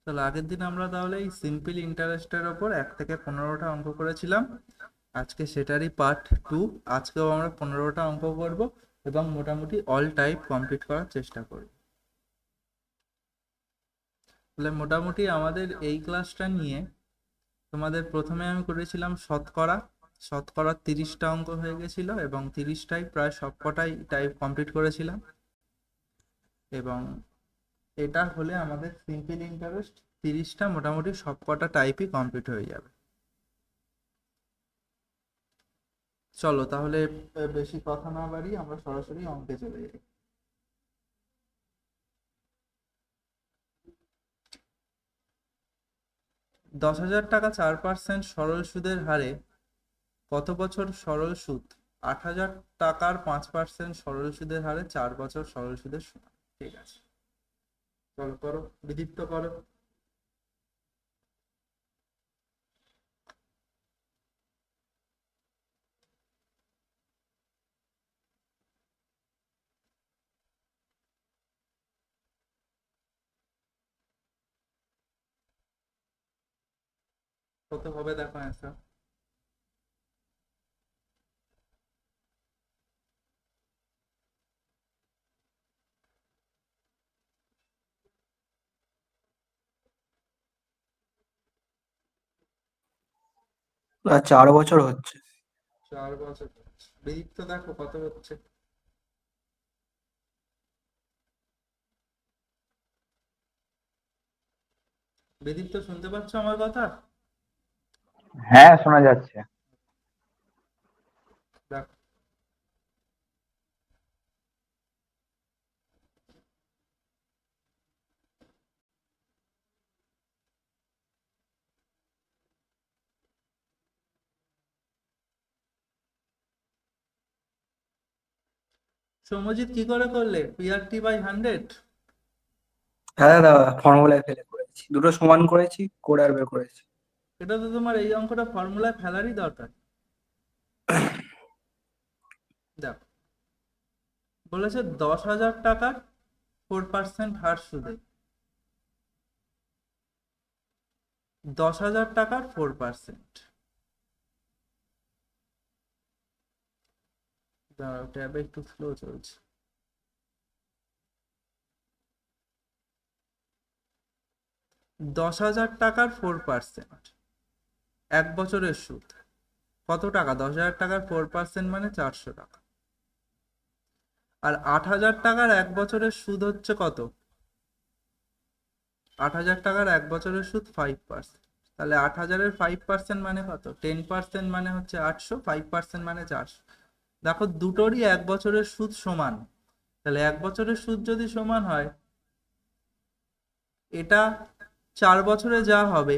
চলো, আগের দিন আমরা তাহলে এই সিম্পল ইন্টারেস্টের ওপর 1 থেকে 15টা অঙ্ক করেছিলাম। আজকে সেটারই পার্ট 2। আজকেও আমরা 15টা অঙ্ক করব এবং মোটামুটি অল টাইপ কমপ্লিট করার চেষ্টা করব। তাহলে মোটামুটি আমাদের এই ক্লাসটা নিয়ে তোমাদের প্রথমে আমি করেছিলাম শতকরা। শতকরার 30টা অঙ্ক হয়ে গেছিল এবং 30টাই প্রায় সবকটাই টাইপ কমপ্লিট করেছিলাম। এবং এটা হলে আমাদের সিম্পল ইন্টারেস্ট 30টা মোটামুটি সবকটা টাইপই কমপ্লিট হয়ে যাবে। চলো তাহলে বেশি কথা না বাড়িয়ে আমরা সরাসরি অঙ্কে চলে যাই। 10,000 টাকা 4% সরল সুদের হারে কত বছর সরল সুদ? 8,000 টাকার 5% সরল সুদের হারে 4 বছর সরল সুদের সমান। ঠিক আছে, চলো করো, বিদীপ্ত করো। কত হবে দেখো অ্যান্সার। না, 4 বছর হচ্ছে। 4 বছর। বিদীপ্ত দেখো কত হচ্ছে। বিদীপ্ত শুনতে পাচ্ছ আমার কথা? হ্যাঁ, শোনা যাচ্ছে। দেখো, সৌম্যজিৎ কি করে করলে PRT/100? হ্যাঁ দাদা, ফর্মুলায় ফেলে করেছি, দুটো সমান করেছি, করে আর বের করেছি। এটা তো তোমার এই অঙ্কটা ফর্মুলায় ফেলারই দরকার। দেখো, বলেছে 10,000 টাকার 4% হার সুদে। 10,000 টাকার 4%। দাঁড়াও, ট্যাবে একটু স্লো চলছে। 10,000 টাকার 4%, 1 বছরের সুদ কত টাকা? 10,000 টাকার 4% মানে 400 টাকা। আর 8,000 টাকার 1 বছরের সুদ হচ্ছে কত? 8,000 টাকার 1 বছরের সুদ 5%। তাহলে 8,000-এর 5% মানে কত? 10% মানে হচ্ছে 800, 5% মানে 400। দেখো, দুটোরই 1 বছরের সুদ সমান। তাহলে 1 বছরের সুদ যদি সমান হয়, এটা 4 বছরে যা হবে,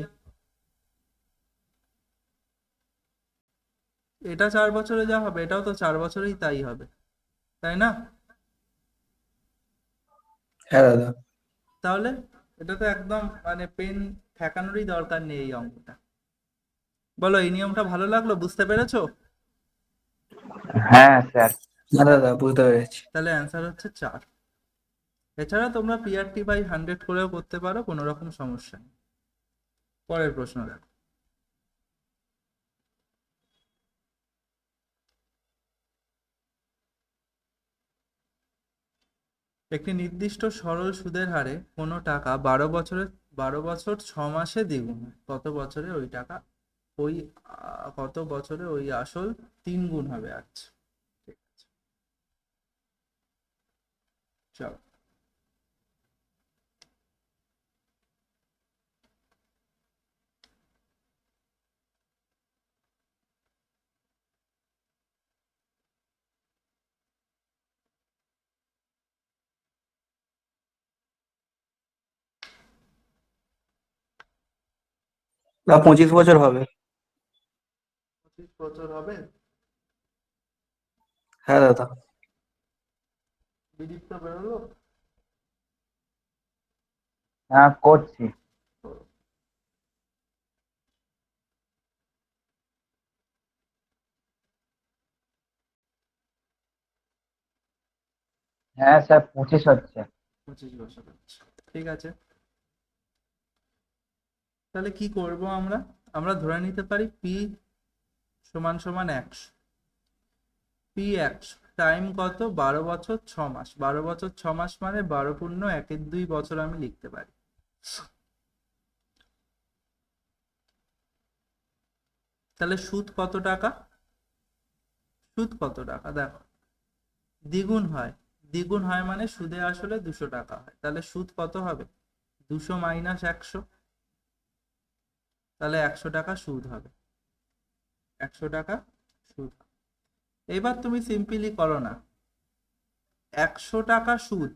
এটা 4 বছরে যা হবে, এটাও তো 4 বছরেই তাই হবে, তাই না? হ্যাঁ দাদা। তাহলে এটা তো একদম মানে পেন ঠেকানোরই দরকার নেই এই অঙ্কটা। বলো, এই নিয়মটা ভালো লাগলো? বুঝতে পেরেছো? হ্যাঁ স্যার। হ্যাঁ দাদা, বুঝতে পেরেছি। তাহলে অ্যান্সার হচ্ছে 4। এছাড়া তোমরা PRT/100 করেও করতে পারো, কোনো রকম সমস্যা নেই। পরের প্রশ্ন দেখো। একটি নির্দিষ্ট সরল সুদের হারে কোনো টাকা 12 বছর 6 মাসে দ্বিগুণ হয়, কত বছরে ওই টাকা ওই কত বছরে ওই আসল 3 গুণ হবে? আচ্ছা, ঠিক আছে, চলো। না, 25 বছর হবে। 25 বছর হবে। হ্যাঁ দাদা। বিদীপ্ত বেরোলো? হ্যাঁ, করছি। হ্যাঁ স্যার, 25 হচ্ছে। 25 বছর হচ্ছে, ঠিক আছে। তাহলে কি করব আমরা? আমরা ধরে নিতে পারি পি সমান সমান 100। পি 100 টাইম কত? 12 বছর 6 মাস। 12 বছর 6 মাস মানে 12 পূর্ণ 1-2 বছর আমি লিখতে পারি। তাহলে সুদ কত টাকা? সুদ কত টাকা দেখো, দ্বিগুণ হয়। দ্বিগুণ হয় মানে সুদে আসলে 200 টাকা হয়। তাহলে সুদ কত হবে? 200 মাইনাস 100, তাহলে 100 টাকা সুদ হবে। 100 টাকা সুদ। এবার তুমি সিম্পলি করো না, 100 টাকা সুদ,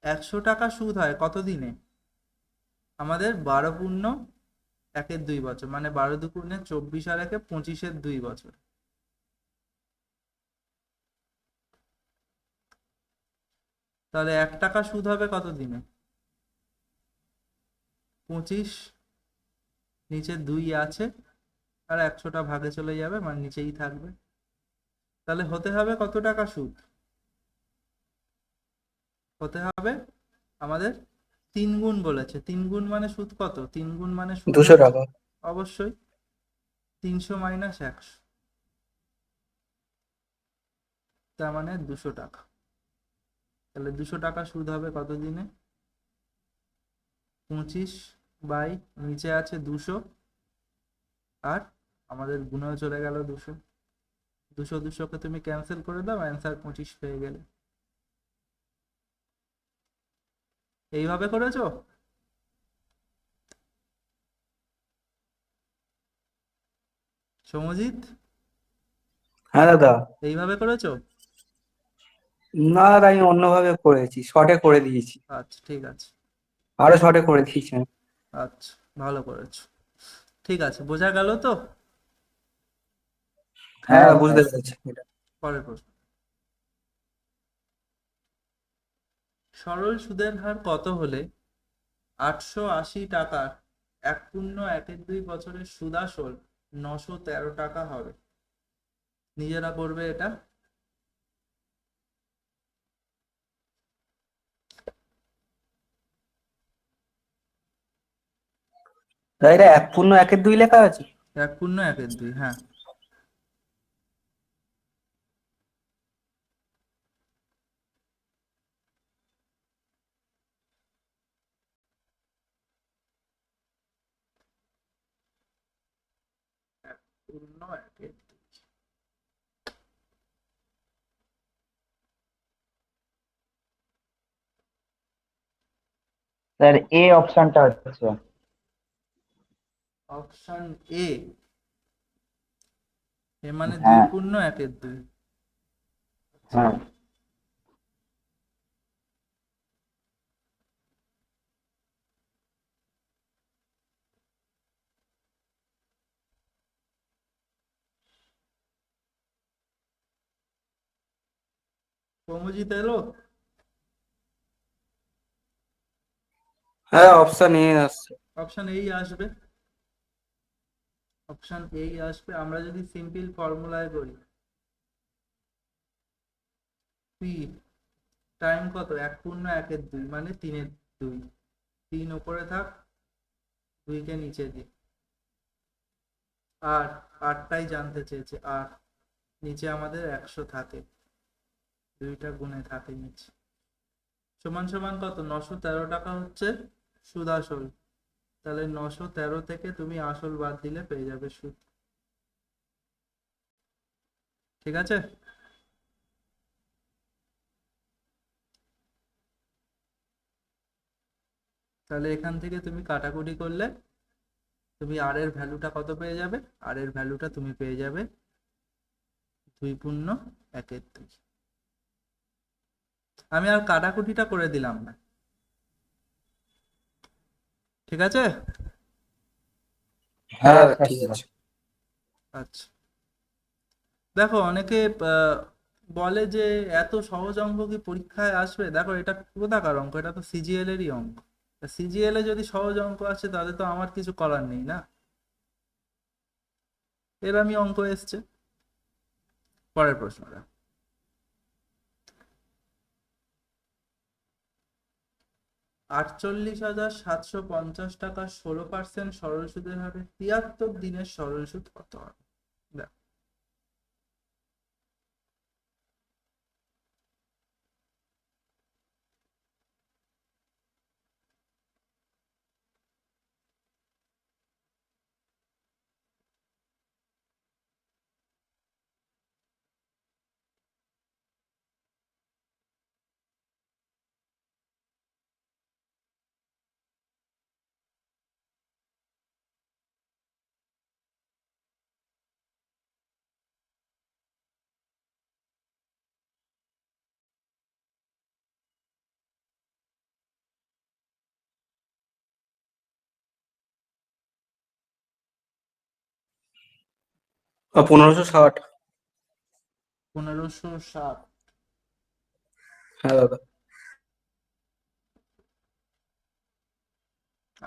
100 টাকা সুদ হয় কত দিনে? আমাদের 12 পূর্ণ 1-2 বছর, মানে 12 2 × 24 আর 1 25-2 বছর। তাহলে 1 টাকা সুদ হবে কত দিনে? 25, নিচে 2 আছে, আর 100টা ভাগে চলে যাবে, মানে নিচেই থাকবে। তাহলে হতে হবে কত টাকা সুদ? হতে হবে আমাদের 3 গুণ বলেছে। 3 গুণ মানে সুদ কত? 3 গুণ মানে সুদ 200 হচ্ছে টাকা। অবশ্যই 300 মাইনাস 100, তার মানে 200 টাকা। তাহলে 200 টাকা সুদ হবে কত দিনে? 25 বাই নিচে আছে 200, আর আমাদের গুণেও চলে গেল 200। 200 কে তুমি ক্যান্সেল করে দাও, অ্যান্সার 25 পেয়ে গেলে। এইভাবে করেছো? সৌমজিৎ, হ্যাঁ দাদা। এইভাবে করেছো? না দাদা, আমি অন্যভাবে করেছি, শর্টে করে দিয়েছি। আচ্ছা ঠিক আছে। আরো শর্টে করে দিয়েছি আমি। আচ্ছা, ভালো করেছো। ঠিক আছে, বোঝা গেল তো? হ্যাঁ হ্যাঁ দাদা, বুঝতে বুঝতে পেরেছি। পেরেছি এটা। পরের প্রশ্ন। সরল সুদের হার কত হলে 880 টাকার 1 পূর্ণ 1-2 বছরের সুদ আসল 913 টাকা হবে? নিজেরা করবে এটা। দাদা, এটা 1 পূর্ণ 1-2 লেখা আছে। 1 পূর্ণ 1-2, হ্যাঁ। এক পূর্ণ 1-2। স্যার এ অপশনটা হচ্ছে। অপশন এ, এ মানে দুই হ্যাঁ পূর্ণ 1-2। হ্যাঁ। কমজিত এলো? হ্যাঁ, অপশন এ আসছে। অপশন এই আসবে, অপশন এই আসবে। আমরা যদি সিম্পল ফর্মুলায় করি, পি টাইম কত? 1 পূর্ণ 1-2 মানে 3-2। 3 উপরে থাক, 2 কে নিচে দিই। আর আটটাই জানতে চেয়েছে, আর নিচে আমাদের 100 থাকে, 2টা গুণে থাকে নিচে। সমান সমান কত? 913 টাকা হচ্ছে সুদ আসল। তাহলে 913 থেকে তুমি আসল বাদ দিলে পেয়ে যাবে সুদ। ঠিক আছে? তাহলে এখান থেকে তুমি কাটাকুটি করলে তুমি আর এর ভ্যালুটা কত পেয়ে যাবে? আর এর ভ্যালুটা তুমি পেয়ে যাবে 2 পূর্ণ 1-2। আমি আর কাটাকুটিটা করে দিলাম না। ঠিক আছে? হ্যাঁ হ্যাঁ দাদা, স্যার ঠিক ঠিক আছে। আছে। আচ্ছা, দেখো অনেকে বলে যে এত সহজ অঙ্ক কি পরীক্ষায় আসবে? দেখো এটা কোথাকার অঙ্ক? এটা তো সিজিএল এরই অঙ্ক। সিজিএল এ যদি সহজ অঙ্ক আসে তাহলে তো আমার কিছু করার নেই না, এরমই অঙ্ক এসছে। পরের প্রশ্নটা, 48,750 টাকা 16% সরল সুদের হারে 73 দিনের সরল সুদ কত হবে? দেখো, আর 1560। 1560। হ্যাঁ দাদা।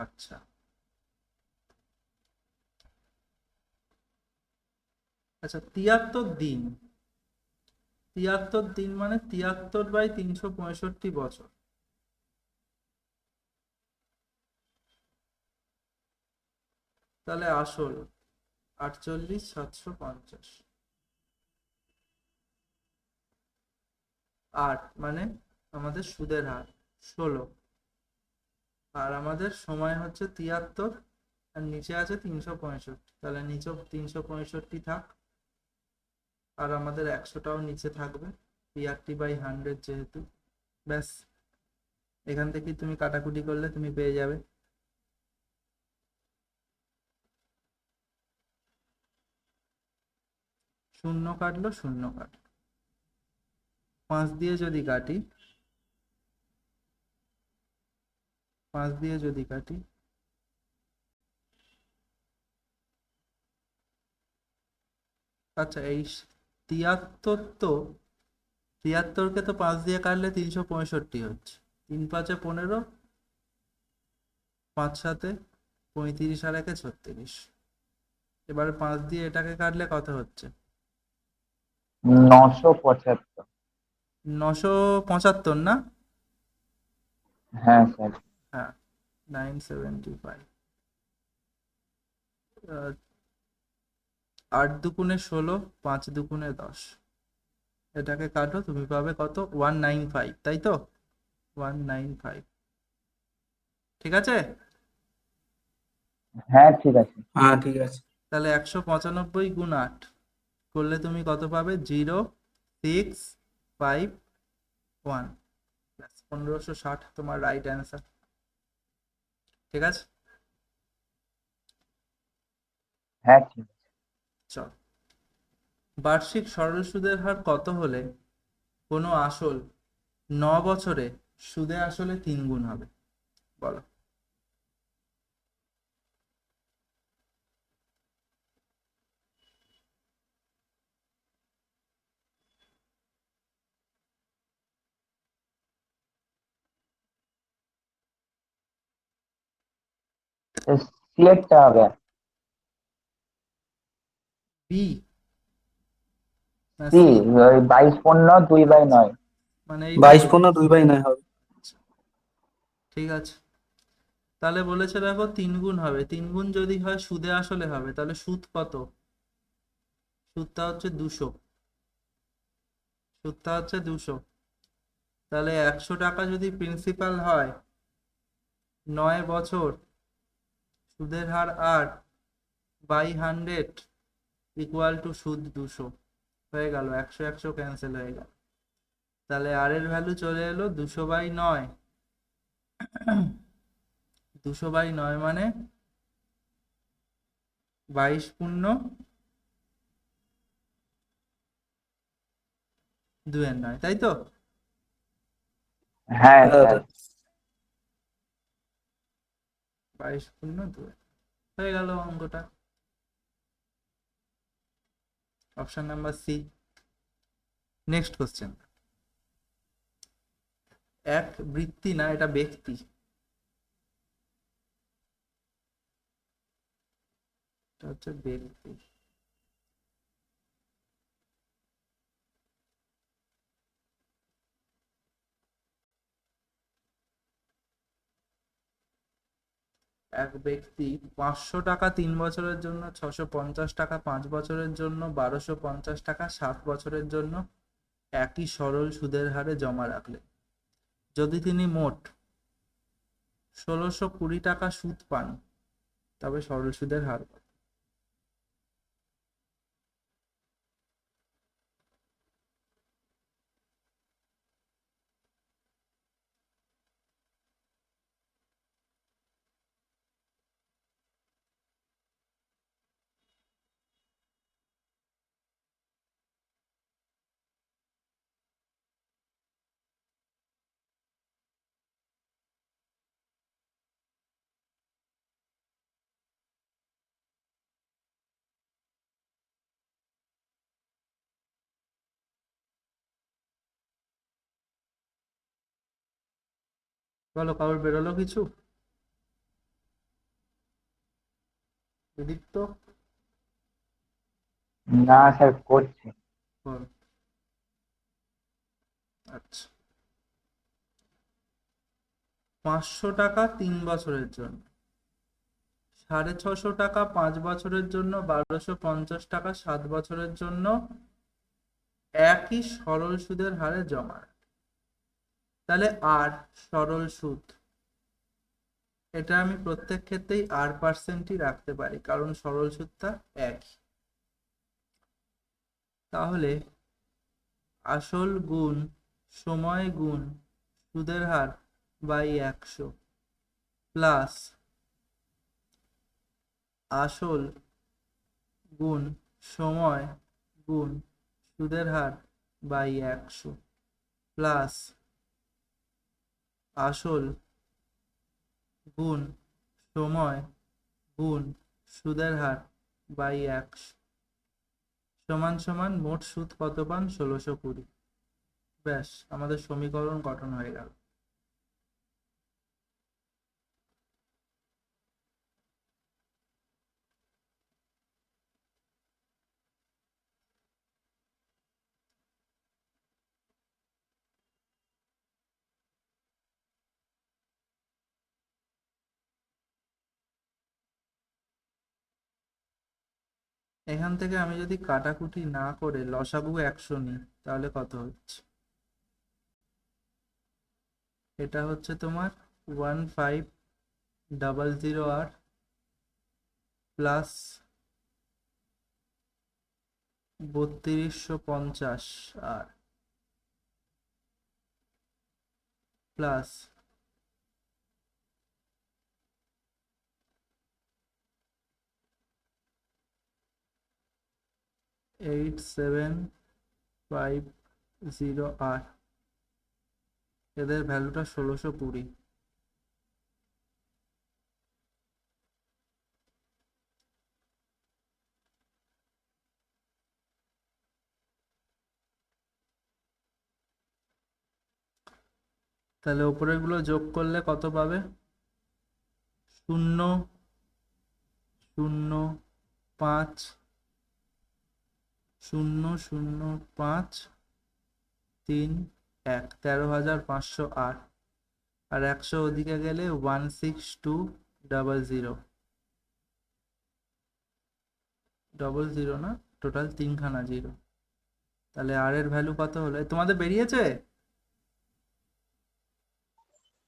আচ্ছা আচ্ছা, 73 দিন, 73 দিন মানে 73/365 বছর। তাহলে আসল 48,750, 8 মানে আমাদের সুদের হার 16, আর আমাদের সময় হচ্ছে 73, আর নিচে আছে 365, তাহলে নিচে 365 থাক, আর আমাদের 100টাও নিচে থাকবে, 3/100 যেহেতু। ব্যাস, এখান থেকে তুমি কাটাকুটি করলে তুমি পেয়ে যাবে। শূন্য কাটলো, শূন্য কাটলো, 5 দিয়ে যদি কাটি, 5 দিয়ে যদি কাটি, আচ্ছা এই 73কে তো 5 দিয়ে কাটলে 365 হচ্ছে, 3×5 = 15, 5×7 = 35, আর 1 = 36। এবারে 5 দিয়ে এটাকে কাটলে কত হচ্ছে? 975। 975 না? হ্যাঁ স্যার। হ্যাঁ, 975। 8×2 = 16, 5×2 = 10, এটাকে কাটো, তুমি পাবে কত? 195, তাই তো? 195, ঠিক আছে? হ্যাঁ ঠিক আছে। হ্যাঁ ঠিক আছে। তাহলে 195 × 8 করলে তুমি কত পাবে? 0651। 1560 তোমার রাইট অ্যান্সার। ঠিক আছে, হ্যাঁ ঠিক আছে। চল। বার্ষিক সরল সুদের হার কত হলে কোনো আসল 9 বছরে সুদে আসলে 3 গুণ হবে? বলো। সিলেক্টটা হবে। বি না সি, সি? ওই 22×2/9। মানে এইটা 22/9 হবে। ঠিক আছে, তাহলে বলেছে দেখো 3 গুণ হবে, 3 গুণ যদি হয় সুদে আসলে হবে, তাহলে সুদ কত? সুদটা হচ্ছে 200, সুদটা হচ্ছে 200। তাহলে 100 টাকা যদি প্রিন্সিপাল হয়, 9 বছর, সুদের হার 8/100 = সুদ 200, হয়ে গেল, 100 100 ক্যান্সেল হয়ে গেল। তাহলে আর এর ভ্যালু চলে এলো 200/9। 200/9 মানে 22×2, তাই তো? হ্যাঁ হ্যাঁ স্যার। দাদা। 22×2 হয়ে গেল অঙ্কটা। Option number C. Next question. এক বৃত্তি না, এটা ব্যক্তি, এটা হচ্ছে ব্যক্তি। এক ব্যক্তি 500 টাকা 3 বছরের জন্য, 650 টাকা 5 বছরের জন্য, 1250 টাকা 7 বছরের জন্য একই সরল সুদের হারে জমা রাখলেন। যদি তিনি মোট 1620 টাকা সুদ পান, তবে সরল সুদের হার কত? বলো, কারোর বেরোলো কিছু? বিদীপ্ত, না স্যার, করছি। বল। আচ্ছা, 500 টাকা 3 বছরের জন্য, 650 টাকা 5 বছরের জন্য, 1250 টাকা 7 বছরের জন্য একই সরল সুদের হারে জমা রাখে। তাহলে আর সরল সুদ, এটা আমি প্রত্যেক ক্ষেত্রেই R% রাখতে পারি, কারণ সরল সুদটা একই। তাহলে আসল গুণ সময় গুণ সুদের হার বাই 100 প্লাস আসল গুণ সময় গুণ সুদের হার বাই 100 প্লাস আসল গুণ সময় গুণ সুদের হার বাই 100 সমান সমান মোট সুদ কত পান? 1620। ব্যাস, আমাদের সমীকরণ গঠন হয়ে গেল। এখান থেকে আমি যদি কাটাকুটি না করে লসাগু 100 নিই, তাহলে কত হচ্ছে? এটা হচ্ছে তোমার 1500R plus 3250R plus 8750R, এদের ভ্যালুটা 1620। তাহলে উপরের গুলো যোগ করলে কত পাবে? 005 00531, 13508, আর 100 ওদিকে গেলে 16200, 00 না, টোটাল 3খানা জিরো। তাহলে আর এর ভ্যালু কত হলো? তোমাদের বেরিয়েছে?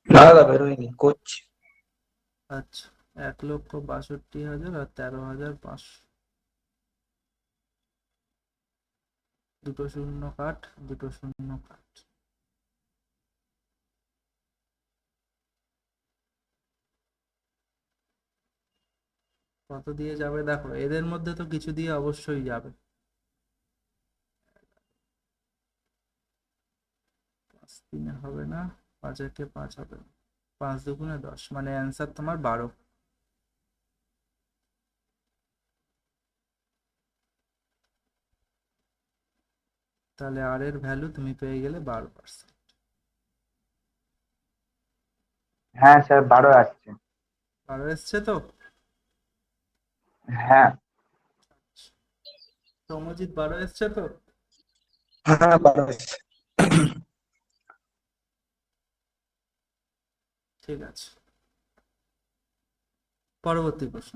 না দাদা, বেরোয়নি, করছি। আচ্ছা, 1,62,000 আর 13,500। দুটো শূন্য কাট, দুটো শূন্য কাট। কত দিয়ে যাবে দেখো, এদের মধ্যে তো কিছু দিয়ে অবশ্যই যাবে। 5 3 হবে না, 5 1 5 হবে না, 5 2 10, মানে অ্যান্সার তোমার 12। তাহলে আর এর ভ্যালু তুমি পেয়ে গেলে 12%। হ্যাঁ স্যার, 12 আসছে। 12 এসছে তো? হ্যাঁ। সৌম্যজিৎ, 12 এসছে তো? হ্যাঁ, 12 এসছে। ঠিক আছে। পরবর্তী প্রশ্ন,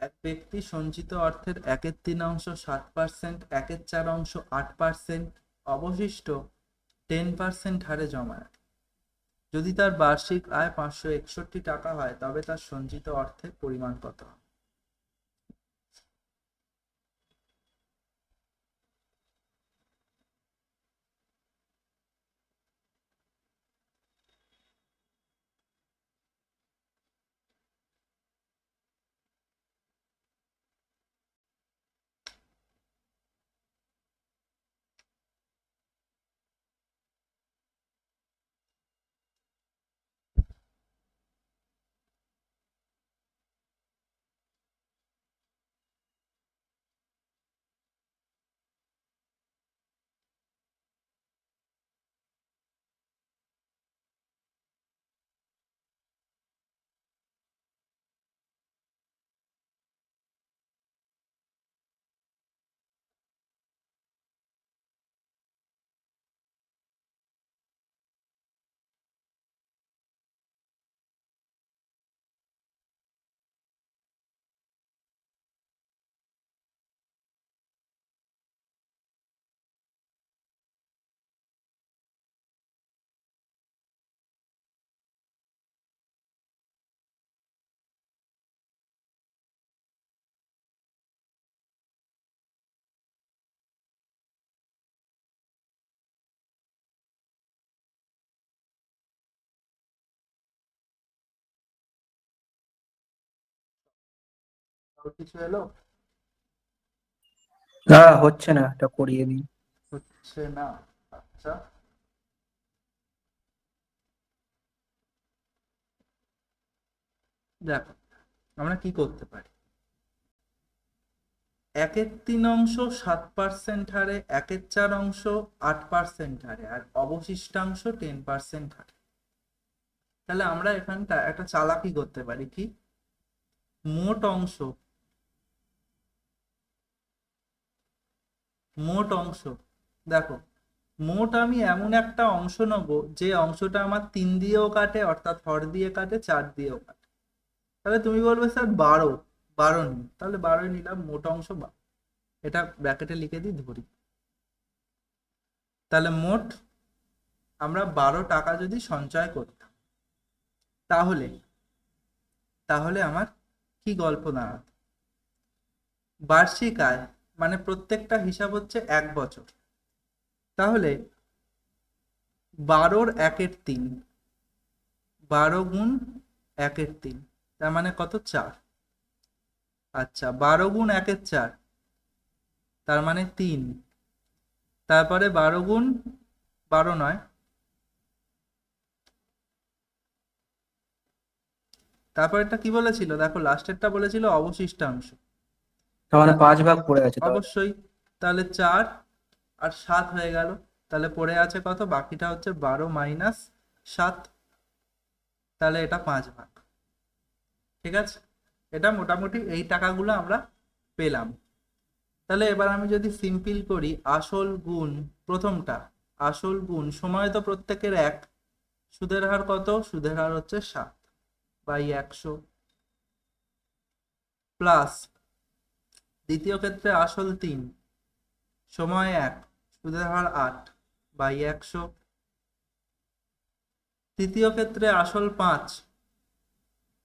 এক ব্যক্তি সঞ্চিত অর্থের 1/3 7%, 1/4 8%, অবশিষ্ট 10% হারে জমা রাখে। যদি তার বার্ষিক আয় 561 টাকা হয় তবে তার সঞ্চিত অর্থের পরিমাণ কত হবে? আর কিছু এলো? না, হচ্ছে না, এটা করিয়ে দিই। হচ্ছে না? আচ্ছা, দেখো আমরা কি করতে পারি। 1/3 7% হারে, 1/4 8% হারে, আর অবশিষ্টাংশ 10% হারে। তাহলে আমরা এখানটা একটা চালাকি করতে পারি, কি মোট অংশ, মোট অংশ দেখো, মোট আমি এমন একটা অংশ নেব যে অংশটা আমার 3 দিয়েও কাটে, অর্থাৎ হর দিয়ে কাটে, 4 দিয়েও কাটে। তাহলে তুমি বলবে স্যার 12, 12 নিই, তাহলে 12 নিলাম, মোট অংশ 12। এটা ব্র্যাকেটে লিখে দিই, ধরি। তাহলে মোট আমরা 12 টাকা যদি সঞ্চয় করতাম, তাহলে তাহলে আমার কি গল্প দাঁড়াতো? বার্ষিক আয় মানে প্রত্যেকটা হিসাব হচ্ছে 1 বছর, তাহলে 12 1/3, 12 গুণ 1/3, তার মানে কত? 4। আচ্ছা, 12 গুণ 1/4, তার মানে 3। তারপরে 12 গুণ 12 নয়, তারপরেরটা কি বলেছিল দেখো, লাস্টেরটা বলেছিল অবশিষ্টাংশ। তার মানে তা 5 ভাগ পড়ে আছে তাহলে। অবশ্যই, তাহলে 4 আর 7 হয়ে গেল। তাহলে পড়ে আছে কত? বাকিটা হচ্ছে 12 মাইনাস 7, তাহলে এটা 5 ভাগ। ঠিক আছে, এটা মোটামুটি এই টাকাগুলো আমরা পেলাম। তাহলে এবার আমি যদি সিম্পল করি, আসল গুণ প্রথমটা, আসল গুণ সময় তো প্রত্যেকের এক, সুদের হার কত? সুদের হার হচ্ছে 7/100, প্লাস দ্বিতীয় ক্ষেত্রে আসল 3, সময় 1, সুদের হার 8/100, তৃতীয় ক্ষেত্রে আসল 5,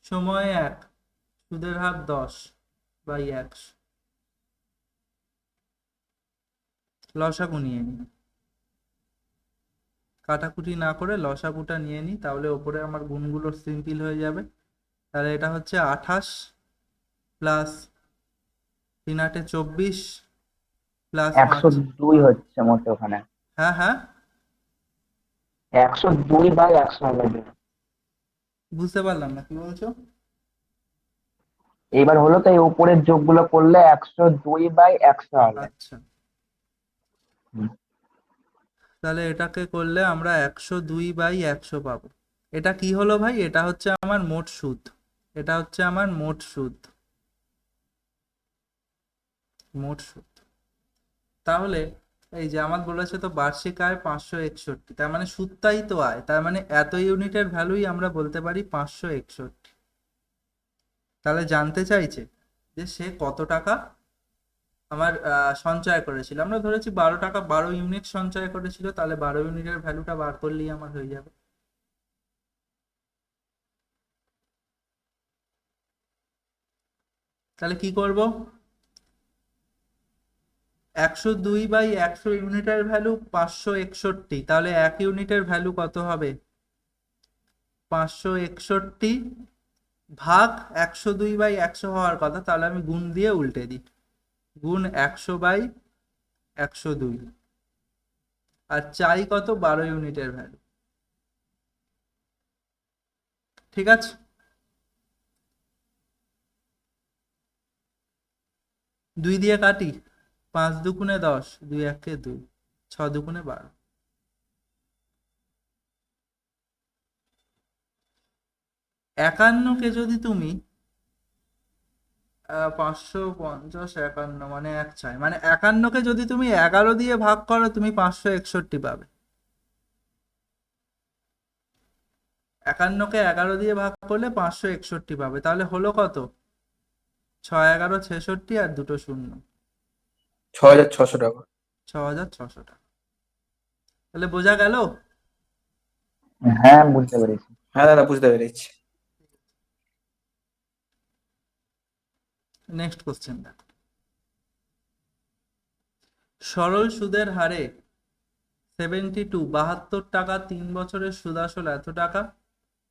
সময় 1, সুদের হার 10/100। লসাগু নিয়ে নিই, কাটাকুটি না করে লসাগুটা নিয়ে নিই, তাহলে ওপরে আমার গুণগুলো সিম্পল হয়ে যাবে। তাহলে এটা হচ্ছে 28 প্লাস 3 8 24 প্লাস 5। 102 হচ্ছে মোট ওখানে। হ্যাঁ হ্যাঁ, 102/100 হবে। বুঝতে পারলাম না কি বলছো। এইবার হলো তো, এই উপরের যোগগুলো করলে 102/100 হবে। আচ্ছা, হুম। তাহলে এটাকে করলে আমরা 102/100 পাবো। এটা কি হলো ভাই? এটা হচ্ছে আমার মোট সুদ, এটা হচ্ছে আমার মোট সুদ, মোট সুদ। তাহলে এই যে আমার বলেছে তো বার্ষিক আয় 561, তার মানে সুদটাই তো আয়, তার মানে এত ইউনিটের ভ্যালুই আমরা বলতে পারি 561। তাহলে জানতে চাইছে যে সে কত টাকা আমার সঞ্চয় করেছিল। আমরা ধরেছি 12 টাকা, 12 ইউনিট সঞ্চয় করেছিল, তাহলে 12 ইউনিটের ভ্যালুটা বার করলেই আমার হয়ে যাবে। তাহলে কি করব? 102/100 ইউনিটের ভ্যালু 561, তাহলে 1 ইউনিটের ভ্যালু কত হবে? 561 ভাগ 102/100 হওয়ার কথা, তাহলে আমি গুণ দিয়ে উল্টে দিই, গুণ 100/102। আর চাই কত? 12 ইউনিটের ভ্যালু। ঠিক আছে, 2 দিয়ে কাটি, 5 দুগুণে 10, 2 একে 2, 6 দুগুণে 12। 51কে যদি তুমি 550, 51 মানে 1/4, মানে 51কে যদি তুমি 11 দিয়ে ভাগ করো তুমি 561 পাবে। 51কে 11 দিয়ে ভাগ করলে 561 পাবে। তাহলে হলো কত? 6 11 66 আর দুটো শূন্য, 6,600 টাকা। 6,600 টাকা। তাহলে বোঝা গেল? হ্যাঁ, বুঝতে পেরেছি। হ্যাঁ দাদা, বুঝতে পেরেছি। নেক্সট কোশ্চেন দেখো। সরল সুদের হারে 72 টাকা, 3 বছরের সুদ আসল এত টাকা।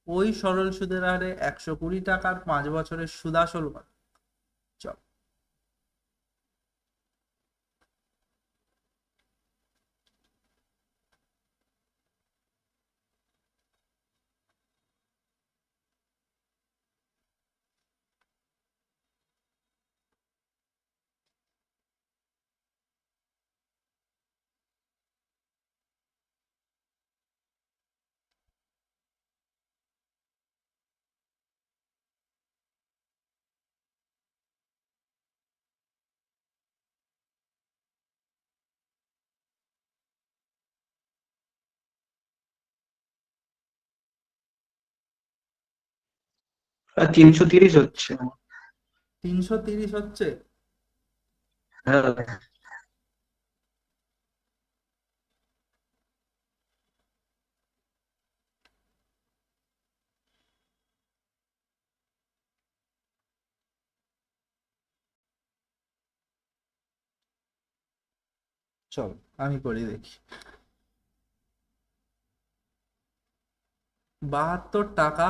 ওই সরল সুদের হারে 120 টাকার 5 বছরের সুদ আসল কত? চল। আর 330 হচ্ছে। 330 হচ্ছে? হ্যাঁ দাদা। চল আমি করি দেখি। 72 টাকা,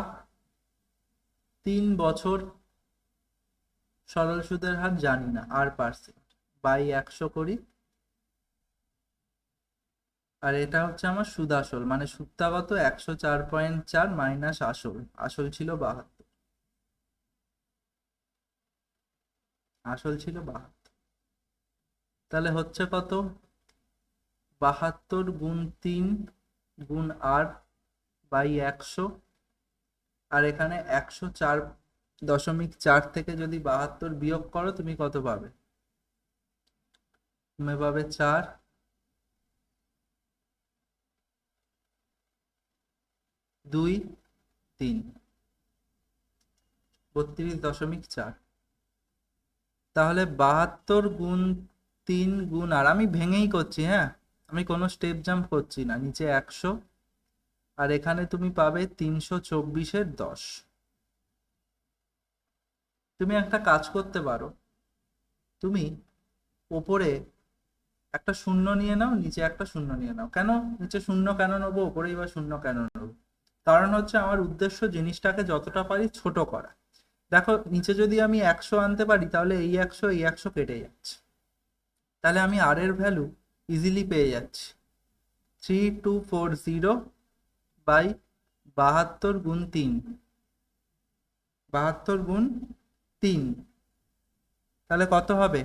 3 বছর, সরল সুদের হার জানি না, R% বাই 100 করি। আর এটা হচ্ছে আমার সুদ আসল, মানে সুদটা কত? 104.4 মাইনাস আসল, আসল ছিল 72, আসল ছিল 72। তাহলে হচ্ছে কত? 72 গুণ 3 গুণ R বাই 100। আর এখানে 104.4 থেকে যদি 72 বিয়োগ করো তুমি কত পাবে? তুমি পাবে 4, 2, 3, 32.4। তাহলে 72 গুণ 3 গুণ, আর আমি ভেঙেই করছি, হ্যাঁ, আমি কোনো স্টেপ জাম্প করছি না, নিচে 100, আর এখানে তুমি পাবে 324/10। তুমি একটা কাজ করতে পারো, তুমি ওপরে একটা শূন্য নিয়ে নাও, নিচে একটা শূন্য নিয়ে নাও। কেন নিচে শূন্য কেন নেবো, ওপরেই বা শূন্য কেন নেবো? কারণ হচ্ছে আমার উদ্দেশ্য জিনিসটাকে যতটা পারি ছোট করা। দেখো নিচে যদি আমি 100 আনতে পারি তাহলে এই 100 কেটে যাচ্ছে, তাহলে আমি আর এর ভ্যালু ইজিলি পেয়ে যাচ্ছি, 3240/72 গুণ 3, 72 গুণ 3, তাহলে কত হবে?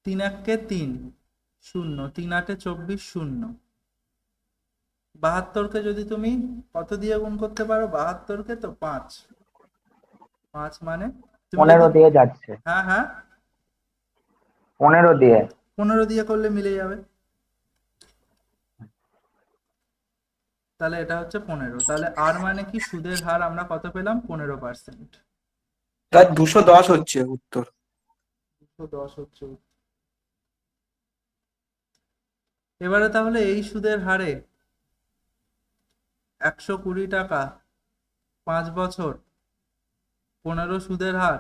3 1 3, 0, 3 8 24, 0। 72কে যদি তুমি কত দিয়ে গুণ করতে পারো? 72কে তো 5, 5 মানে তুমি 15 যদি, দিয়ে যাচ্ছে, হ্যাঁ হ্যাঁ, 15 দিয়ে। 15 দিয়ে করলে মিলে যাবে। তাহলে এটা হচ্ছে 15, তাহলে আর মানে কি সুদের হার আমরা কত পেলাম? 15%। তার 210 হচ্ছে উত্তর। 210 হচ্ছে। এবারে তাহলে এই সুদের হারে 120 টাকা 5 বছর, 15 সুদের হার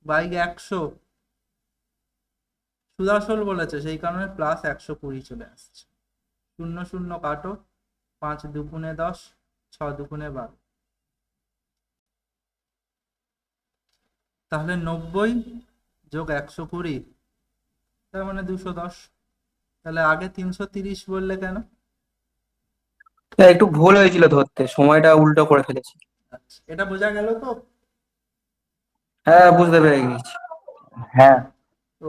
বাই 100, সুদাসল বলেছে সেই কারণে প্লাস 120 চলে আসছে। 0 0 কাটো, 5 দুগুণে 10, 6 দুগুণে 12, তাহলে 90 যোগ 120, তার মানে 210। তাহলে আগে 330 বললে কেন? একটু ভুল হয়েছিল ধরতে, সময়টা উল্টো করে ফেলেছি। আচ্ছা, এটা বোঝা গেল তো? হ্যাঁ, বুঝতে পেরে গেছি। হ্যাঁ। তো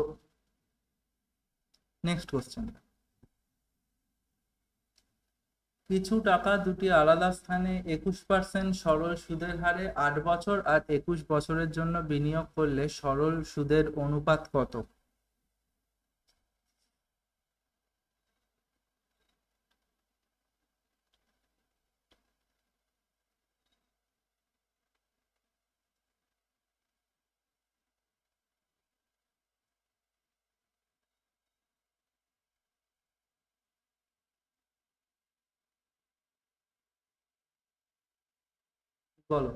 নেক্সট কোশ্চেন। কিছু টাকা দুটি আলাদা স্থানে 21% সরল সুদের হারে 8 বছর আর 21 বছরের জন্য বিনিয়োগ করলে সরল সুদের অনুপাত কত? বলো।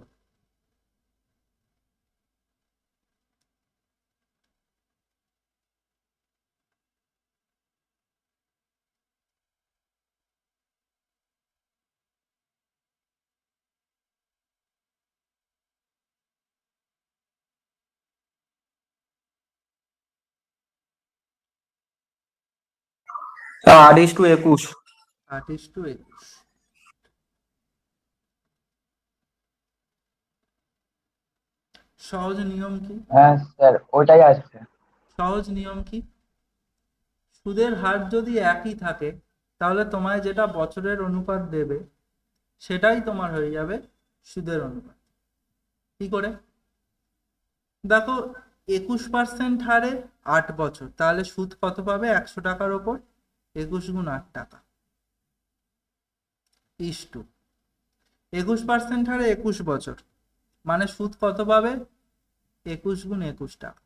হ্যাঁ, 8:21। 8:21। সহজ নিয়ম কি? হ্যাঁ স্যার, ওইটাই আসছে। সহজ নিয়ম কি? সুদের হার যদি একই থাকে তাহলে তোমায় যেটা বছরের অনুপাত দেবে সেটাই তোমার হয়ে যাবে সুদের অনুপাত। কি করে? দেখো, 21% হারে 8 বছর, তাহলে সুদ কত পাবে? 100 টাকার ওপর 21 গুণ 8 টাকা ইস্টু 21% হারে 21 বছর, মানে সুদ কত পাবে? 21 গুণ 21 টাকা।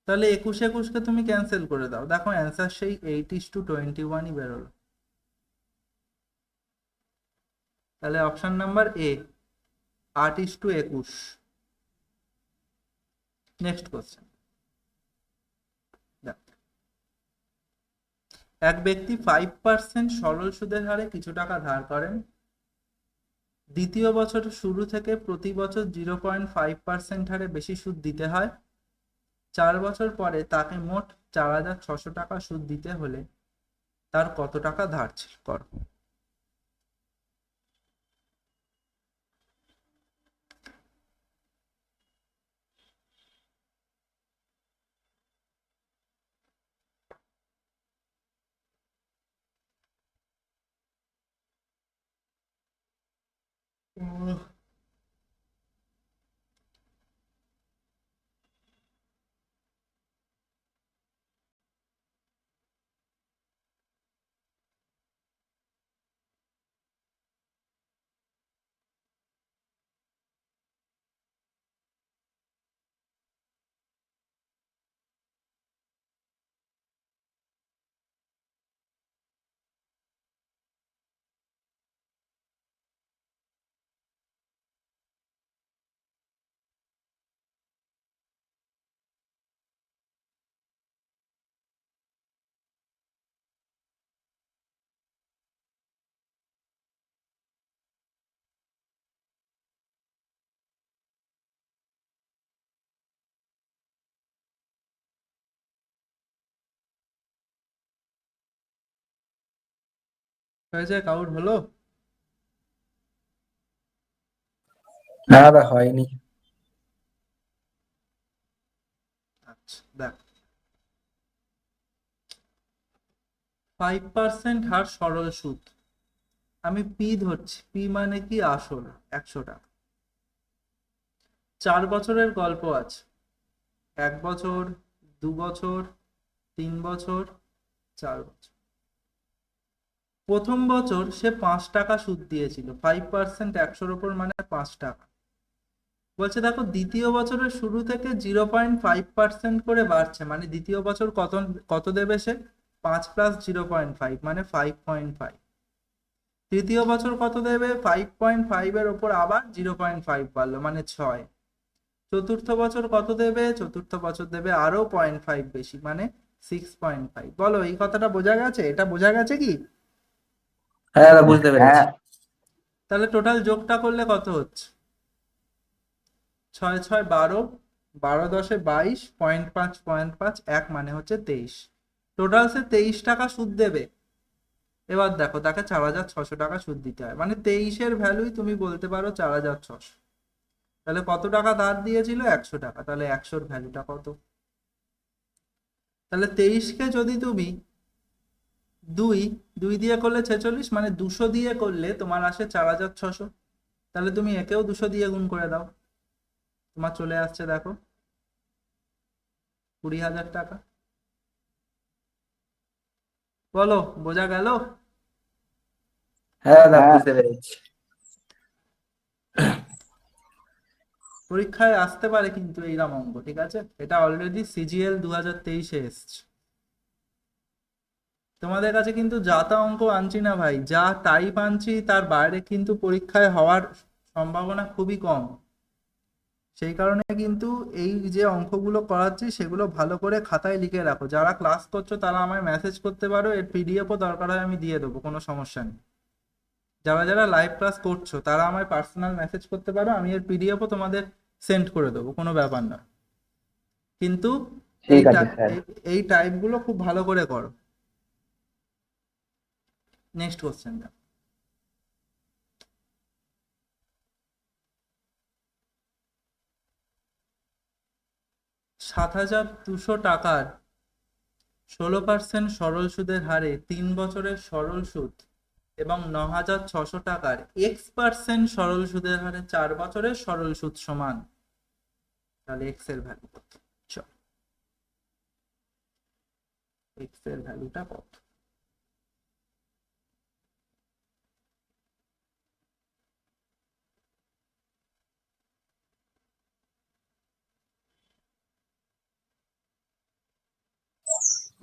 তাহলে 21 21কে তুমি ক্যান্সেল করে দাও, দেখো অ্যান্সার সেই 8:21ই বেরোলো। তাহলে option number A, 8:21। Next question. এক ব্যক্তি 5% সরল সুদের হারে কিছু টাকা ধার করেন। দ্বিতীয় বছর শুরু থেকে প্রতি বছর 0.5% হারে বেশি সুদ দিতে হয়। 4 বছর পরে তাকে মোট 4,600 টাকা সুদ দিতে হলে তার কত টাকা ধার করো? হয়েছে? কাউর হলো? না দা, হয়নি। আচ্ছা দেখ, 5% হার সরল সুদ, আমি পি ধরছি। পি মানে কি? আসল 100 টাকা। 4 বছরের গল্প আছে, 1 বছর, 2 বছর, 3 বছর, 4 বছর। প্রথম বছর সে 5 টাকা সুদ দিয়েছিল, 5% 100-র ওপর মানে 5 টাকা। বলছে দেখো দ্বিতীয় বছরের শুরু থেকে 0.5% করে বাড়ছে, মানে দ্বিতীয় বছর কত কত দেবে সে? 5 + 0.5 মানে 5.5। তৃতীয় বছর কত দেবে? 5.5 এর ওপর আবার 0.5 বাড়লো মানে 6। চতুর্থ বছর কত দেবে? চতুর্থ বছর দেবে আরো 0.5 বেশি মানে 6.5। বলো এই কথাটা বোঝা গেছে? এটা বোঝা গেছে কি? হ্যাঁ দাদা বুঝতে পেরেছি। হ্যাঁ তাহলে টোটাল যোগটা করলে কত হচ্ছে? 6 6 12, 12 10 22, 0.5 0.5 1 মানে হচ্ছে 23। টোটাল সে 23 টাকা সুদ দেবে। এবার দেখো তাকে 4,600 টাকা সুদ দিতে হয়, মানে 23-এর ভ্যালুই তুমি বলতে পারো 4,600। তাহলে কত টাকা ধার দিয়েছিল? 100 টাকা। তাহলে 100-র ভ্যালুটা কত? তাহলে 23-কে যদি তুমি 2 দিয়ে করলে 46, মানে 200 দিয়ে করলে তোমার আসে 4,600। তাহলে তুমি একেও 200 দিয়ে গুণ করে দাও, তোমার চলে আসছে দেখো 20,000 টাকা। বলো বোঝা গেল? হ্যাঁ দাদা হ্যাঁ বুঝতে পেরেছি। পরীক্ষায় আসতে পারে কিন্তু এইরকম অঙ্ক, ঠিক আছে? এটা অলরেডি সিজিএল 2023-এ এসছে। তোমাদের কাছে কিন্তু যা তা অঙ্ক আনছি না ভাই, যা টাইপ আনছি তার বাইরে কিন্তু পরীক্ষায় হওয়ার সম্ভাবনা খুবই কম। সেই কারণে কিন্তু এই যে অঙ্কগুলো করাচ্ছি সেগুলো ভালো করে খাতায় লিখে রাখো। যারা ক্লাস করছো তারা আমায় মেসেজ করতে পারো, এর পিডিএফও দরকার হয় আমি দিয়ে দেবো, কোনো সমস্যা নেই। যারা যারা লাইভ ক্লাস করছো তারা আমায় পার্সোনাল মেসেজ করতে পারো, আমি এর পিডিএফও তোমাদের সেন্ড করে দেবো, কোনো ব্যাপার না। কিন্তু এই ঠিক আছে স্যার। এই টাইপগুলো খুব ভালো করে করো। Next question. 7,200 টাকার 16% সরল সুদের হারে 3 বছরের সরল সুদ এবং 9,600 টাকার X% সরল সুদের হারে 4 বছরের সরল সুদ সমান। তাহলে এক্স এর ভ্যালু কত? চল এক্স এর ভ্যালুটা কত?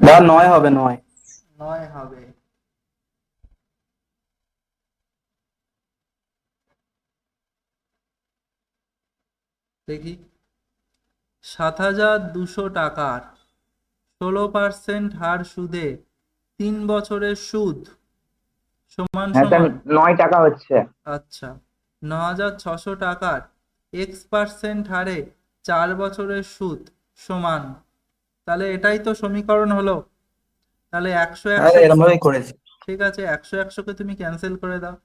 দাদা 9 হবে, 9। 9 হবে। দেখি, 7,200 টাকার 16% হার সুদে 3 বছরের সুদ সমান হ্যাঁ স্যার, সমান। 9 টাকা হচ্ছে। আচ্ছা, 9,600 টাকার X% হারে 4 বছরের সুদ সমান। তাহলে এটাই তো সমীকরণ হলো। তাহলে 100 হ্যাঁ 100, এরকম ভাবেই করেছি। ঠিক আছে, 100 100-কে তুমি ক্যান্সেল করে দাও।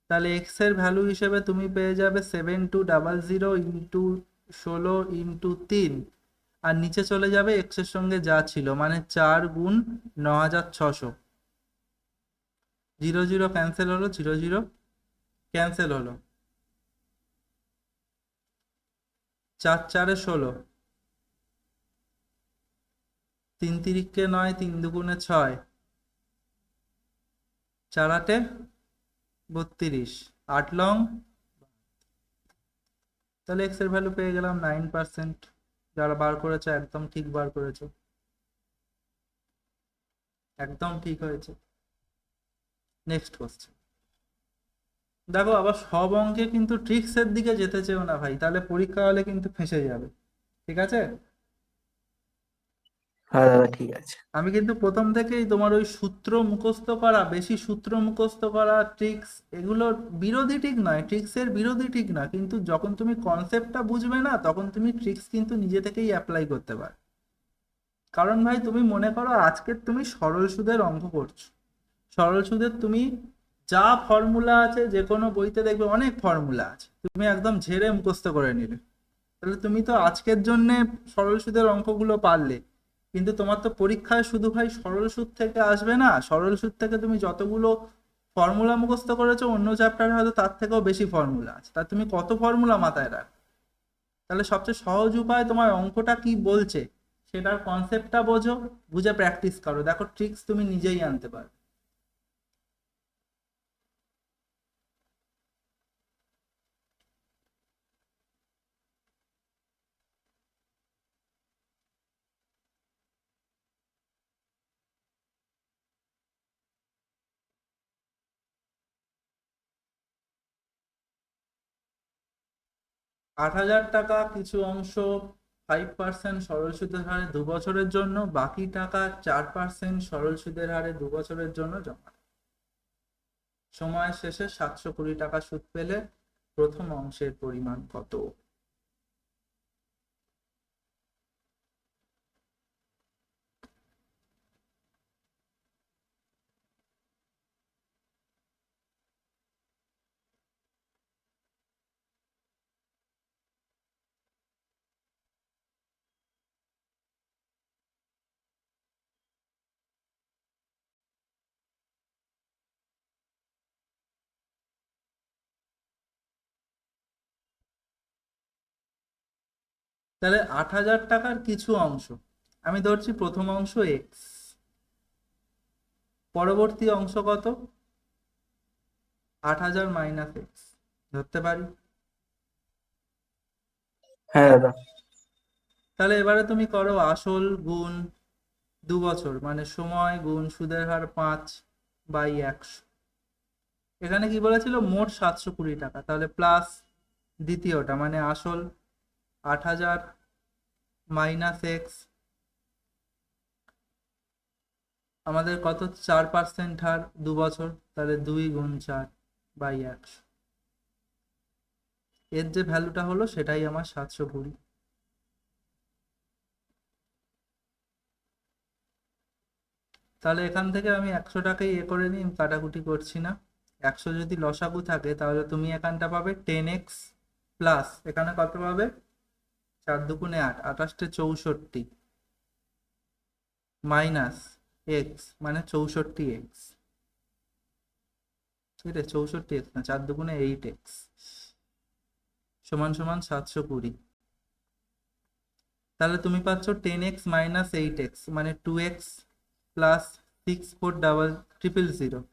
তাহলে এক্স এর ভ্যালু হিসেবে তুমি পেয়ে যাবে 7,200 ইন্টু 16 ইন্টু 3, আর নিচে চলে যাবে এক্স এর সঙ্গে যা ছিল মানে 4 গুণ 9,600। 0 0 ক্যান্সেল হলো, 0 0 ক্যান্সেল হলো, 4 4 16, 3 3 9, 3 2 6, 4 8 32, 8 লং। তাহলে এক্স এর ভ্যালু পেয়ে গেলাম 9%। যারা বার করেছে একদম ঠিক বার করেছে, একদম ঠিক হয়েছে। Next question. দেখো আবার সব অঙ্কে কিন্তু ট্রিক্স এর দিকে যেতে চেও না ভাই, তাহলে পরীক্ষা হলে কিন্তু ফেঁসে যাবে, ঠিক আছে? হ্যাঁ দাদা ঠিক আছে। আমি কিন্তু প্রথম থেকেই তোমার ওই সূত্র মুখস্থ করা, বেশি সূত্র মুখস্থ করা, ট্রিক্স, এগুলোর বিরোধী ঠিক নয়, ট্রিক্সের বিরোধী ঠিক না, কিন্তু যখন তুমি কনসেপ্টটা বুঝবে না তখন তুমি ট্রিক্স কিন্তু নিজে থেকেই অ্যাপ্লাই করতে পারো। কারণ ভাই তুমি মনে করো আজকে তুমি সরল সুদের অঙ্ক করছো, সরল সুদের তুমি যা ফর্মুলা আছে যে কোনো বইতে দেখবে অনেক ফর্মুলা আছে, তুমি একদম ঝেড়ে মুখস্থ করে নিলে, তাহলে তুমি তো আজকের জন্যে সরল সুদের অঙ্কগুলো পারলে। কিন্তু তোমার তো পরীক্ষায় শুধু ভাই সরল সুদ থেকে আসবে না, সরল সুদ থেকে তুমি যতগুলো ফর্মুলা মুখস্থ করেছো অন্য চ্যাপ্টারে হয়তো তার থেকেও বেশি ফর্মুলা আছে, তা তুমি কত ফর্মুলা মাথায় রাখ। তাহলে সবচেয়ে সহজ উপায় তোমার অঙ্কটা কি বলছে সেটার কনসেপ্টটা বোঝো, বুঝে প্র্যাকটিস করো, দেখো ট্রিক্স তুমি নিজেই আনতে পারো। 8,000 টাকা কিছু অংশ 5% সরল সুদের হারে 2 বছরের জন্য, বাকি টাকা 4% সরল সুদের হারে 2 বছরের জন্য জমা। সময় শেষে 720 টাকা সুদ পেলে প্রথম অংশের পরিমাণ কত? তাহলে 8,000 টাকার কিছু অংশ, আমি ধরছি প্রথম অংশ এক্স, পরবর্তী অংশ কত? 8,000 মাইনাস এক্স ধরতে পারি। হ্যাঁ দাদা। তাহলে এবারে তুমি করো আসল গুণ 2 বছর, মানে সময় গুণ সুদের হার 5/100। এখানে কি বলেছিল? মোট 720 টাকা, তাহলে প্লাস দ্বিতীয়টা মানে আসল 8,000 মাইনাস এক্স, আমাদের কত? 4% হার 2 বছর, তাহলে 2 গুণ 4/100। এর যে ভ্যালুটা হলো সেটাই আমার 720। তাহলে এখান থেকে আমি 100টাকেই করে নিই, কাটাকুটি করছি না। 100 যদি লসাগু থাকে তাহলে তুমি এখানটা পাবে 10x প্লাস এখানে কত পাবে? 4 দুগুণে 8, 28 মাইনাস এক্স মানে 64x, ঠিক আছে? 64x না, 4 দুগুণে 8x সমান সমান 720। তাহলে তুমি পাচ্ছ 10x মাইনাস 8x মানে 2x প্লাস 6400000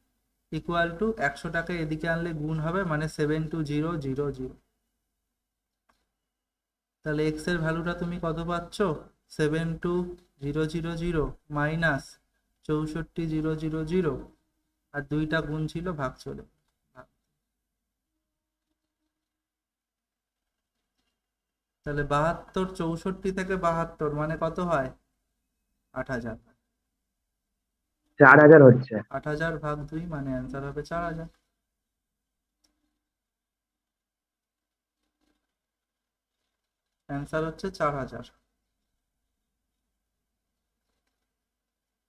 ইকুয়াল টু 100টাকে এদিকে আনলে গুণ হবে মানে 72000। তাহলে এক্স এর ভ্যালুটা তুমি কত পাচ্ছ? 72000 মাইনাস 64000, আর দুইটা গুণ ছিল ভাগ চলে। তাহলে 72, 64 থেকে 72 মানে কত হয়? 8,000। 4,000 হচ্ছে। 8,000 ভাগ 2 মানে অ্যান্সার হবে 4,000। অ্যান্সার হচ্ছে 4,000।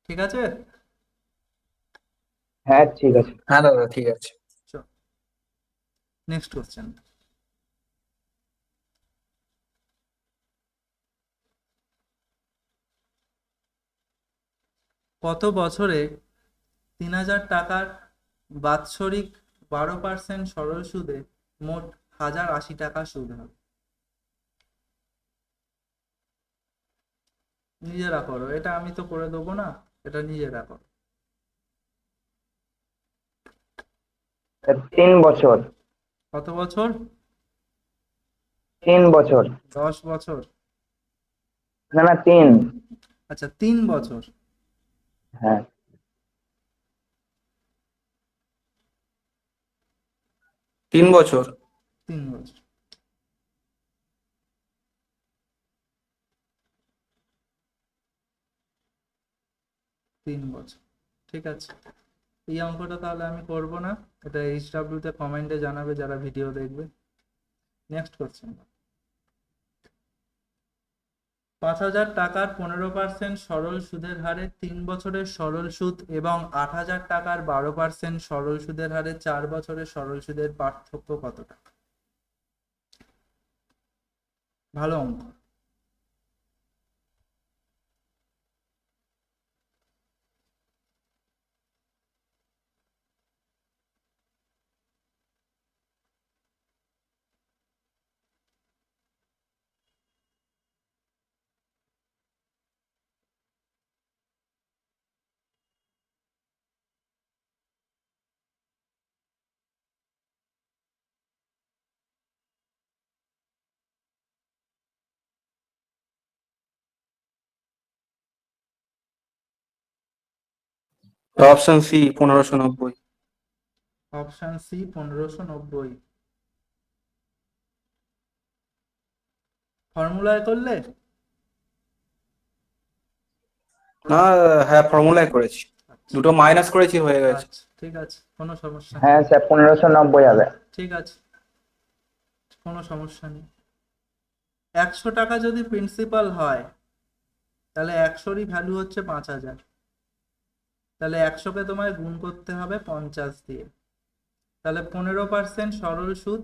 ঠিক আছে? হ্যাঁ ঠিক আছে। হ্যাঁ দাদা ঠিক আছে। Next question. কত বছরে 3,000 টাকার বাৎসরিক 12% সরল সুদে মোট 1,080 টাকা সুদ হবে? নিজেরা করো, এটা আমি তো করে দেবো না, এটা নিজেরা করো। 3 বছর। কত বছর? 3 বছর। 10 বছর? না না 3। আচ্ছা 3 বছর। হ্যাঁ। 3 বছর। 3 বছর। 3 বছর, ঠিক আছে। এই অঙ্কটা তাহলে আমি করব না, এটা HW তে কমেন্টে জানাবে যারা ভিডিও দেখবে। Next question. 5,000 টাকার 15% সরল সুদের হারে 3 বছরের সরল সুদ এবং 8,000 টাকার 12% সরল সুদের হারে 4 বছরের সরল সুদের পার্থক্য কত টাকা? ভালো অঙ্ক। Option C 1590। Option C 1590। ফর্মুলায় করলে? না, হ্যাঁ ফর্মুলায় করেছি, আচ্ছা দুটো মাইনাস করেছি হয়ে গেছে। আচ্ছা, ঠিক আছে, কোনো সমস্যা নেই। হ্যাঁ স্যার 1590 হবে। ঠিক আছে, কোনো সমস্যা নেই। 100 টাকা যদি প্রিন্সিপাল হয় তাহলে 100রই ভ্যালু হচ্ছে 5000। তাহলে 100কে তোমায় গুণ করতে হবে 50 দিয়ে। তাহলে 15% সরল সুদ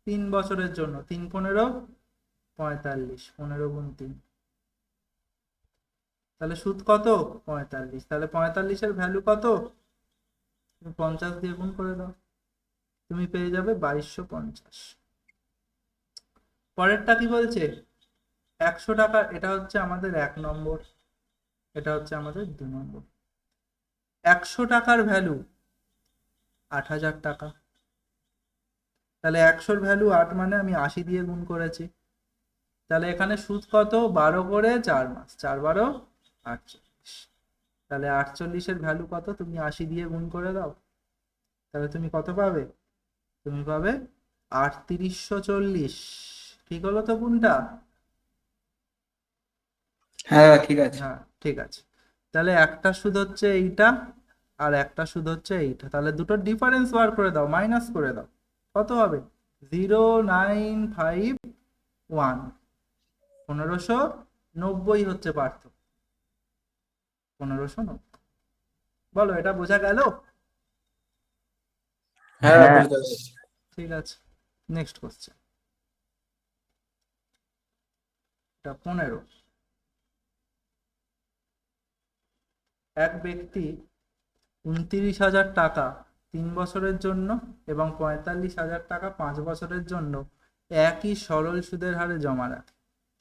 3 বছরের জন্য, 3×15 45, 15×3। তাহলে সুদ কত? 45। তাহলে 45-এর ভ্যালু কত? তুমি 50 দিয়ে গুণ করে দাও, তুমি পেয়ে যাবে 2250। পরেরটা কি বলছে? 100 টাকা, এটা হচ্ছে আমাদের 1 নম্বর, এটা হচ্ছে আমাদের 2 নম্বর। 100 টাকার ভ্যালু 8000 টাকা। তাহলে 100-র ভ্যালু 8 মানে আমি 80 দিয়ে গুণ করেছি। তাহলে এখানে সুদ কত? 12 করে 4 মাস, 4×12 48। তাহলে 48-এর ভ্যালু কত? তুমি 80 দিয়ে গুণ করে দাও, তাহলে তুমি কত পাবে? তুমি পাবে 3840। ঠিক হলো তো গুণটা? হ্যাঁ ঠিক আছে। হ্যাঁ ঠিক আছে। তাহলে একটা সুদ হচ্ছে এইটা, আর একটা সুদ হচ্ছে এইটা। তাহলে দুটোর ডিফারেন্স বার করে দাও, মাইনাস করে দাও। কত হবে? 0951। 1590 হচ্ছে পার্থক্য, 1590। বলো, এটা বোঝা গেল? হ্যাঁ হ্যাঁ বুঝতে পেরেছি। ঠিক আছে, নেক্সট কোশ্চেন। এটা 15। এক ব্যক্তি 29,000 টাকা 3 বছরের জন্য এবং 45,000 টাকা 5 বছরের জন্য একই সরল সুদের হারে জমা রাখে।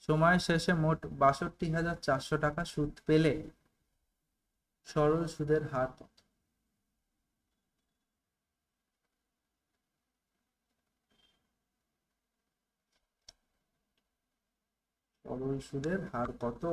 সময় শেষে মোট 62,400 টাকা সুদ পেলে সরল সুদের হার কত? সরল সুদের হার কত?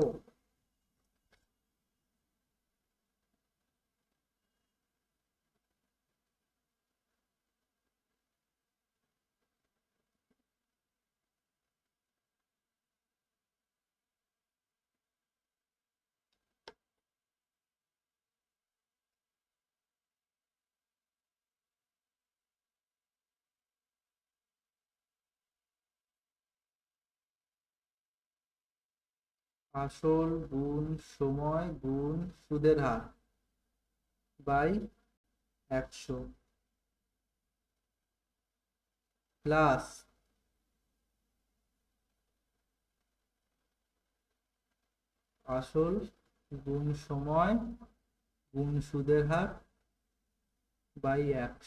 আসল গুণ সময় গুণ সুদের হার বাই 100 প্লাস আসল গুণ সময় গুণ সুদের হার বাই 100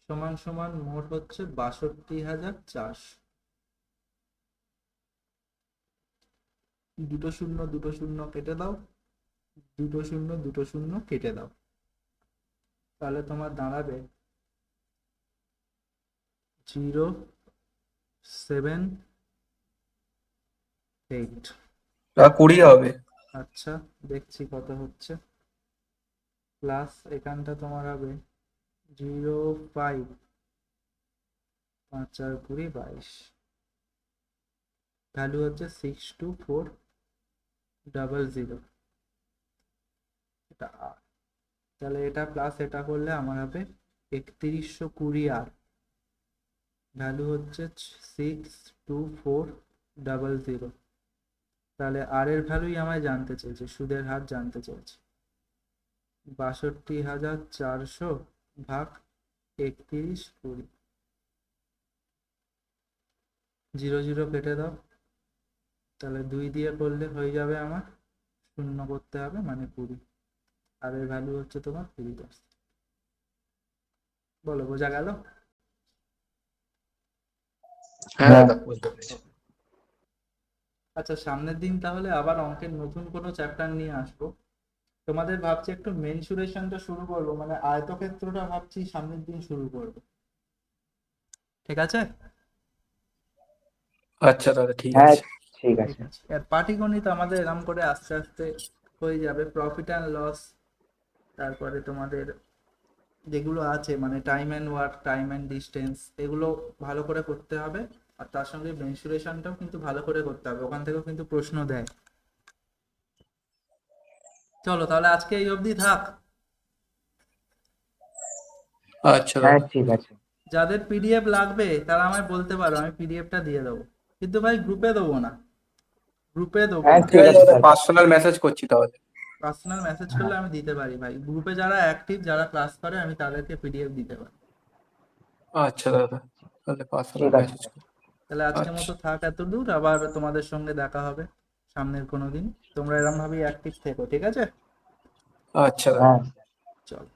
সমান সমান মোট হচ্ছে 62,400। দুটো শূন্য দুটো শূন্য কেটে দাও, দুটো শূন্য দুটো শূন্য কেটে দাও, তাহলে তোমার দাঁড়াবে 078। 20 হবে। আচ্ছা, দেখছি কত হচ্ছে। প্লাস এখানটা তোমার হবে 05, 5×4=22। ভ্যালু হচ্ছে 62400। এটা আর, তাহলে এটা প্লাস এটা করলে আমার হবে 3120R। ভ্যালু হচ্ছে 62400। তাহলে আর এর ভ্যালুই আমায় জানতে চেয়েছে, সুদের হার জানতে চেয়েছে। 62,400 ভাগ 3120। 00 কেটে দাও, তাহলে 2 দিয়ে করলে হয়ে যাবে আমার, শূন্য করতে হবে মানে 20। আর এর ভ্যালু হচ্ছে তোমার 20%। বলো, বোঝা গেল? হ্যাঁ হ্যাঁ দাদা বুঝতে পেরেছি। আচ্ছা, সামনের দিন তাহলে আবার অঙ্কের নতুন কোনো চ্যাপ্টার নিয়ে আসবো। তোমাদের ভাবছি একটু মেনসুরেশনটা শুরু করবো, মানে আয়তক্ষেত্রটা ভাবছি সামনের দিন শুরু করবো। ঠিক আছে? আচ্ছা দাদা ঠিক হ্যাঁ আছে। ঠিক ঠিক আছে। আছে। আর পাটিগণিত আমাদের এরম করে আস্তে আস্তে হয়ে যাবে। প্রফিট অ্যান্ড লস, তারপরে তোমাদের যেগুলো আছে মানে time and work, time and distance, এগুলো ভালো করে করতে হবে। আর তার সঙ্গে মেনসুরেশনটাও কিন্তু ভালো করে করতে হবে, ওখান থেকেও কিন্তু প্রশ্ন দেয়। চলো তাহলে আজকে এই অবধি থাক। আচ্ছা হ্যাঁ দাদা। ঠিক আছে। যাদের পিডিএফ লাগবে তারা আমায় বলতে পারো, আমি পিডিএফটা দিয়ে দেবো, কিন্তু ভাই গ্রুপে দেবো না, গ্রুপে দেবো হ্যাঁ না। ঠিক আছে দাদা স্যার। পার্সোনাল মেসেজ করছি তাহলে। পার্সোনাল মেসেজ হ্যাঁ করলে আমি দিতে পারি ভাই, গ্রুপে যারা অ্যাক্টিভ যারা ক্লাস করে আমি তাদেরকে পিডিএফ দিতে পারি। আচ্ছা দাদা, তাহলে পার্সোনাল ঠিক আছে মেসেজ স্যার। করছি। তাহলে আজকের আচ্ছা মতো থাক এত দূর, আবার তোমাদের সঙ্গে দেখা হবে সামনের কোনো দিন। তোমরা এরকম ভাবেই অ্যাক্টিভ থেকো, ঠিক আছে? আচ্ছা দাদা। হ্যাঁ। চলো।